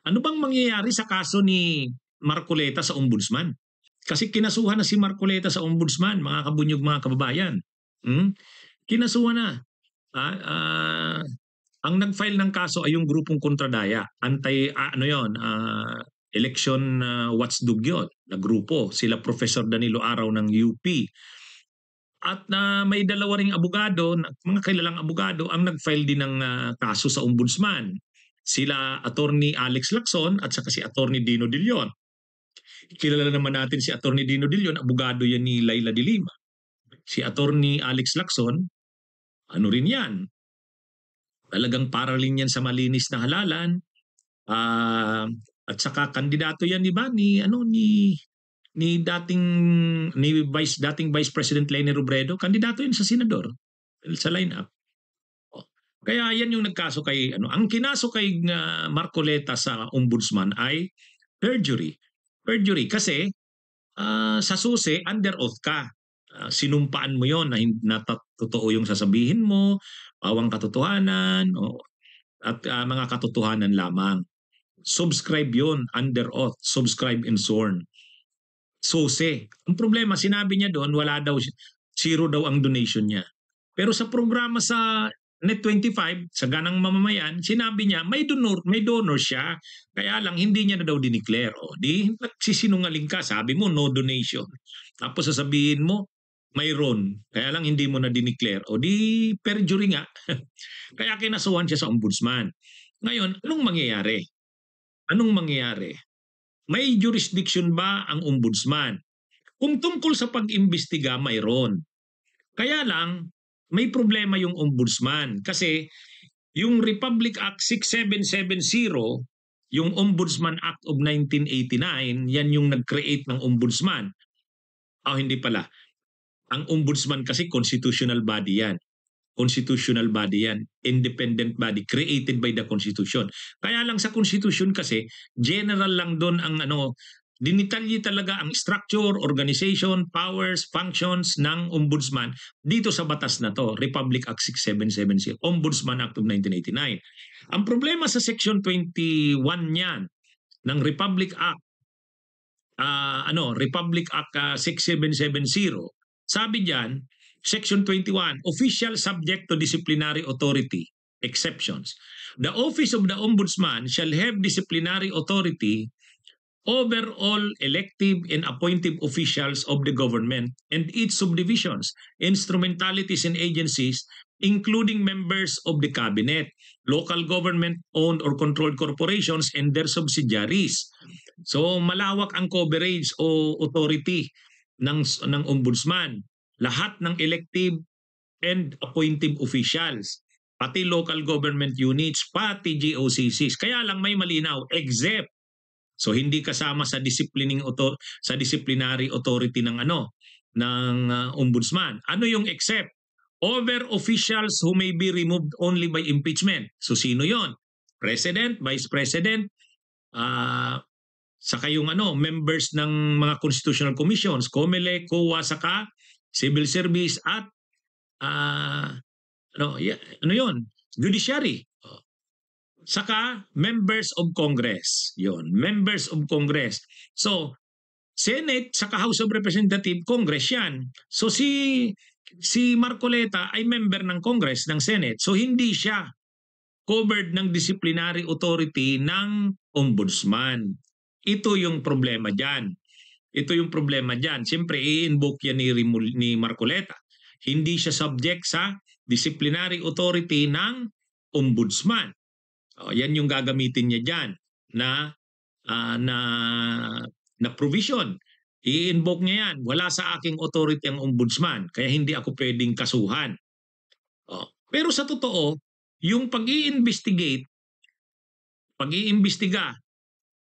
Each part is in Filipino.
Ano bang mangyayari sa kaso ni Marcoleta sa ombudsman? Kasi kinasuhan na si Marcoleta sa ombudsman, mga kabunyog, mga kababayan. Kinasuhan na. Ah, ah, ang nag-file ng kaso ay yung grupong kontradaya, election watchdog yun, na grupo. Sila Professor Danilo Araw ng UP. At may dalawa ring abogado, mga kilalang abogado, ang nag-file din ng kaso sa ombudsman. Sila Attorney Alex Lacson at saka si Attorney Dino De Leon. Kilala naman natin si Attorney Dino De Leon, abogado yan ni Laila de Lima. Si Attorney Alex Lacson, ano rin yan, talagang paraling yan sa malinis na halalan. At saka kandidato yan, di ba, dating Vice President Leni Robredo, kandidato yun sa senador sa lineup. Kaya yan yung nagkaso kay ang kinaso kay Marcoleta sa ombudsman ay perjury. Perjury kasi sa susi under oath ka. Sinumpaan mo yon na totoo yung sasabihin mo, pawang katotohanan, at mga katotohanan lamang. Subscribe yon under oath, subscribe and sworn. Susi. Ang problema, sinabi niya doon, wala daw, zero daw ang donation niya. Pero sa programa sa Net25, sa Ganang Mamamayan, sinabi niya may donor siya, kaya lang hindi niya na daw dineclare. O di, nagsisinungaling ka, sabi mo no donation. Tapos sasabihin mo, mayroon, kaya lang hindi mo na dineclare. O di, perjury nga. Kaya kinasuhan siya sa ombudsman. Ngayon, anong mangyayari? May jurisdiction ba ang ombudsman? Kung tungkol sa pag-imbestiga, mayroon. Kaya lang, may problema yung ombudsman kasi yung Republic Act 6770, yung Ombudsman Act of 1989, yan yung nag-create ng ombudsman. Hindi pala. Ang ombudsman kasi constitutional body yan. Constitutional body yan. Independent body created by the Constitution. Kaya lang sa Constitution kasi, general lang doon ang dinitalye talaga ang structure, organization, powers, functions ng ombudsman dito sa batas na to, Republic Act 6770, Ombudsman Act of 1989. Ang problema sa Section 21 niyan ng Republic Act, Republic Act 6770, sabi diyan, Section 21, official subject to disciplinary authority, exceptions. The office of the ombudsman shall have disciplinary authority over all elective and appointive officials of the government and its subdivisions, instrumentalities and agencies, including members of the cabinet, local government-owned or controlled corporations and their subsidiaries. So malawak ang coverage o authority ng ombudsman. Lahat ng elective and appointive officials, pati local government units, pati GOCCs. Kaya lang may malinaw, except. So hindi kasama sa disciplinary authority ng ombudsman. Ano yung except? Over officials who may be removed only by impeachment. So sino 'yon? President, Vice President, saka yung members ng mga constitutional commissions, COMELEC, COA, saka Civil Service at Judiciary. Saka members of Congress. Yon, members of Congress. So Senate saka House of Representatives, Congress yan. So si Marcoleta ay member ng Congress, ng Senate. So hindi siya covered ng disciplinary authority ng ombudsman. Ito yung problema diyan. Siyempre, i-invoke yan ni Marcoleta. Hindi siya subject sa disciplinary authority ng ombudsman. Yan yung gagamitin niya diyan na provision. I-invoke niya yan. Wala sa aking authority ang ombudsman, kaya hindi ako pwedeng kasuhan. Pero sa totoo, yung pag-iimbestiga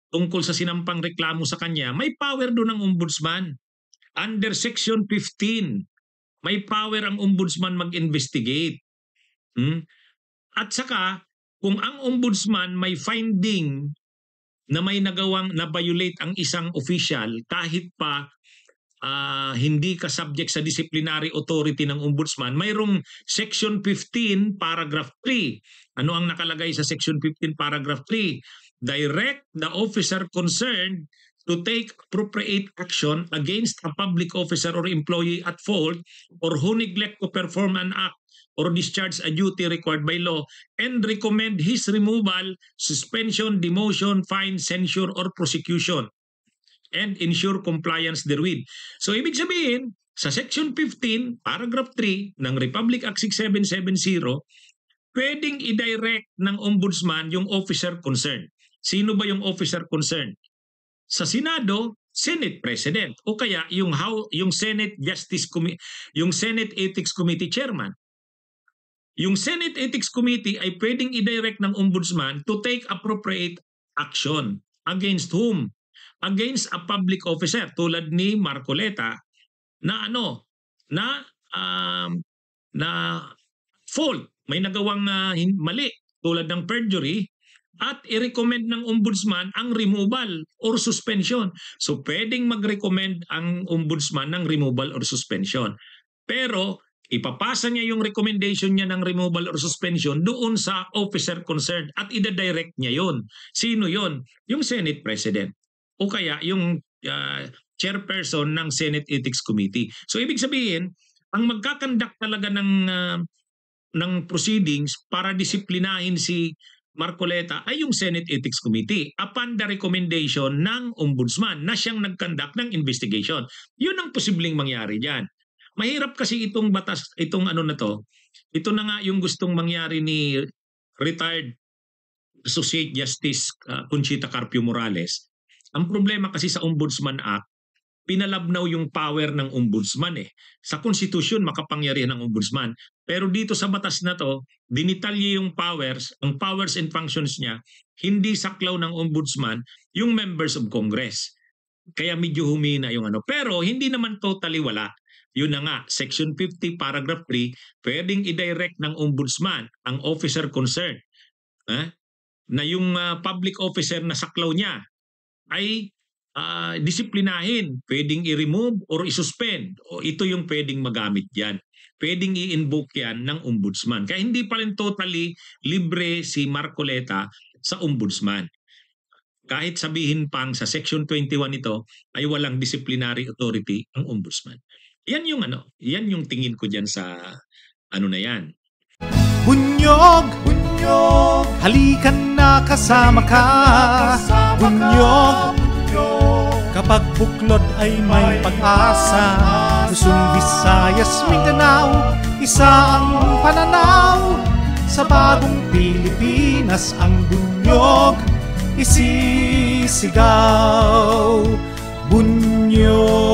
tungkol sa sinampang reklamo sa kanya, may power doon ang ombudsman. Under Section 15, may power ang ombudsman mag-investigate. At saka, kung ang ombudsman may finding na may na-violate ang isang official, kahit pa hindi ka subject sa disciplinary authority ng ombudsman, mayroong Section 15, Paragraph 3. Ano ang nakalagay sa Section 15, Paragraph 3? direct the officer concerned to take appropriate action against a public officer or employee at fault or who neglect to perform an act or discharge a duty required by law and recommend his removal, suspension, demotion, fine, censure, or prosecution and ensure compliance therewith. So ibig sabihin, sa Section 15, Paragraph 3 ng Republic Act 6770, pwedeng i-direct ng ombudsman yung officer concerned. Sino ba yung officer concerned? Sa Senado, Senate President o kaya yung Senate yung Senate Ethics Committee Chairman. Yung Senate Ethics Committee ay pwedeng i-direct ng ombudsman to take appropriate action against whom? Against a public officer tulad ni Marcoleta na na fault, may nagawang mali tulad ng perjury at i-recommend ng ombudsman ang removal or suspension. So pwedeng mag-recommend ang ombudsman ng removal or suspension. Pero ipapasa niya yung recommendation niya ng removal or suspension doon sa officer concerned at ida-direct niya yon. Sino yon? Yung Senate President o kaya yung chairperson ng Senate Ethics Committee. So ibig sabihin, ang magkakandak talaga ng proceedings para disiplinahin si Marcoleta ay yung Senate Ethics Committee upon the recommendation ng ombudsman na siyang nagkandak ng investigation. Yun ang posibleng mangyari diyan. Mahirap kasi itong batas, itong na to. Ito na nga yung gustong mangyari ni retired Associate Justice Conchita Carpio Morales. Ang problema kasi sa Ombudsman Act, pinalabnaw yung power ng ombudsman Sa konstitusyon, makapangyarihan ng ombudsman. Pero dito sa batas na to, dinitalye yung powers, ang powers and functions niya, hindi saklaw ng ombudsman yung members of Congress. Kaya medyo humina yung Pero hindi naman totally wala. Yun na nga, Section 50, Paragraph 3, pwedeng i-direct ng ombudsman ang officer concerned na yung public officer na saklaw niya ay disiplinahin, pwedeng i-remove or i-suspend. O ito yung pwedeng magamit yan. Pwedeng i-invoke yan ng ombudsman. Kaya hindi pa rin totally libre si Marcoleta sa ombudsman. Kahit sabihin pang sa Section 21 ito ay walang disciplinary authority ang ombudsman. Yan yung yan yung tingin ko diyan sa na yan. Bunyog, bunyog, halikan na kasama ka. Bunyog, kapag buklod ay may pag-asa. Luzon, Visayas, Mindanao, isa ang pananaw. Sa bagong Pilipinas ang bunyog isisigaw. Bunyog.